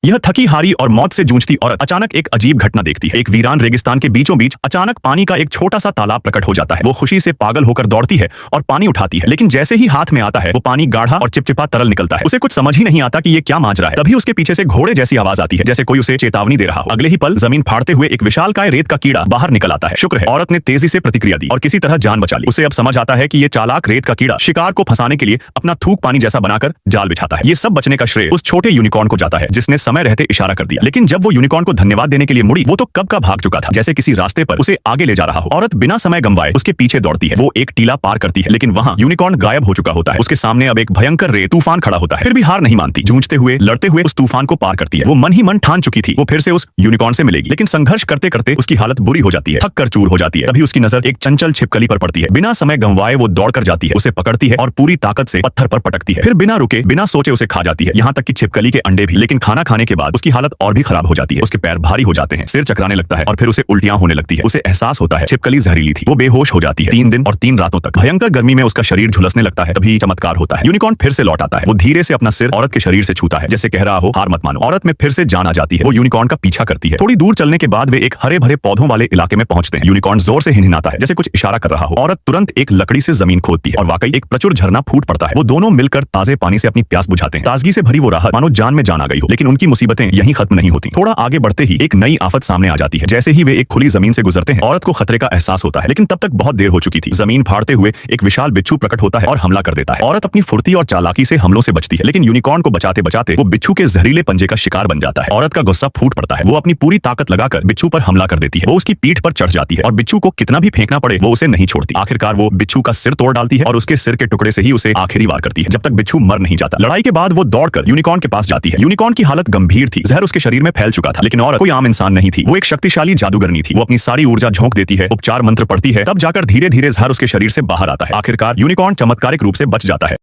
यह थकी हारी और मौत से जूझती औरत अचानक एक अजीब घटना देखती है। एक वीरान रेगिस्तान के बीचों बीच अचानक पानी का एक छोटा सा तालाब प्रकट हो जाता है। वो खुशी से पागल होकर दौड़ती है और पानी उठाती है, लेकिन जैसे ही हाथ में आता है वो पानी गाढ़ा और चिपचिपा तरल निकलता है। उसे कुछ समझ ही नहीं आता कि ये क्या माजरा है। तभी उसके पीछे से घोड़े जैसी आवाज आती है, जैसे कोई उसे चेतावनी दे रहा हो। अगले ही पल जमीन फाड़ते हुए एक विशालकाय रेत का कीड़ा बाहर निकल आता है। शुक्र है औरत ने तेजी से प्रतिक्रिया दी और किसी तरह जान बचा ली। उसे अब समझ आता है कि ये चालाक रेत का कीड़ा शिकार को फंसाने के लिए अपना थूक पानी जैसा बनाकर जाल बिछाता है। ये सब बचने का श्रेय उस छोटे यूनिकॉर्न को जाता है जिसने समय रहते इशारा कर दिया। लेकिन जब वो यूनिकॉर्न को धन्यवाद देने के लिए मुड़ी, वो तो कब का भाग चुका था, जैसे किसी रास्ते पर उसे आगे ले जा रहा हो। औरत बिना समय गंवाए उसके पीछे दौड़ती है। वो एक टीला पार करती है, लेकिन वहां यूनिकॉर्न गायब हो चुका होता है। उसके सामने अब एक भयंकर रेत तूफान खड़ा होता है। फिर भी हार नहीं मानती, जूझते हुए लड़ते हुए उस तूफान को पार करती है। वो मन ही मन ठान चुकी थी वो फिर से उस यूनिकॉर्न से मिलेगी, लेकिन संघर्ष करते करते उसकी हालत बुरी हो जाती है, थक कर चूर हो जाती है। तभी उसकी नजर एक चंचल छिपकली पर पड़ती है। बिना समय गंवाए वो दौड़ कर जाती है, उसे पकड़ती है और पूरी ताकत से पत्थर पर पटकती है। फिर बिना रुके बिना सोचे उसे खा जाती है, यहाँ तक कि छिपकली के अंडे भी। लेकिन खाना खाने के बाद उसकी हालत और भी खराब हो जाती है। उसके पैर भारी हो जाते हैं, सिर चकराने लगता है और फिर उसे उल्टियां होने लगती है। उसे एहसास होता है छिपकली जहरीली थी। वो बेहोश हो जाती है। 3 दिन और 3 रातों तक भयंकर गर्मी में उसका शरीर झुलसने लगता है। तभी चमत्कार होता है, यूनिकॉर्न फिर से लौट आता है। वो धीरे से अपना सिर औरत के शरीर से छूता है, जैसे कह रहा हो हार मत मानो। औरत में फिर से जान आ जाती है। वो यूनिकॉर्न का पीछा करती है। थोड़ी दूर चलने के बाद वे एक हरे भरे पौधों वाले इलाके में पहुंचते हैं। यूनिकॉर्न जोर से हिनहिनाता है, जैसे कुछ इशारा कर रहा हो। औरत तुरंत एक लकड़ी से जमीन खोदती है और वाकई एक प्रचुर झरना फूट पड़ता है। वो दोनों मिलकर ताजे पानी से अपनी प्यास बुझाते हैं। ताजगी से भरी वो राहत मानो जान में जान आ गई हो। लेकिन उनकी मुसीबतें यहीं खत्म नहीं होती। थोड़ा आगे बढ़ते ही एक नई आफत सामने आ जाती है। जैसे ही वे एक खुली जमीन से गुजरते हैं, औरत को खतरे का एहसास होता है, लेकिन तब तक बहुत देर हो चुकी थी। जमीन फाड़ते हुए एक विशाल बिच्छू प्रकट होता है और हमला कर देता है। औरत अपनी फुर्ती और चालाकी से हमलों से बचती है, लेकिन यूनिकॉर्न को बचाते बचाते वो बिच्छू के जहरीले पंजे का शिकार बन जाता है। औरत का गुस्सा फूट पड़ता है। वो अपनी पूरी ताकत लगाकर बिच्छू पर हमला कर देती है। वो उसकी पीठ पर चढ़ जाती है और बिच्छू को कितना भी फेंकना पड़े वो उसे नहीं छोड़ती। आखिरकार वो बिच्छू का सिर तोड़ डालती है और उसके सिर के टुकड़े से ही उसे आखिरी वार करती है, जब तक बिच्छू मर नहीं जाता। लड़ाई के बाद वो दौड़कर यूनिकॉर्न के पास जाती है। यूनिकॉर्न की हालत गंभीर थी, जहर उसके शरीर में फैल चुका था, लेकिन औरत कोई आम इंसान नहीं थी। वो एक शक्तिशाली जादूगरनी थी। वो अपनी सारी ऊर्जा झोंक देती है, उपचार मंत्र पढ़ती है, तब जाकर धीरे धीरे जहर उसके शरीर से बाहर आता है। आखिरकार यूनिकॉर्न चमत्कारिक रूप से बच जाता है।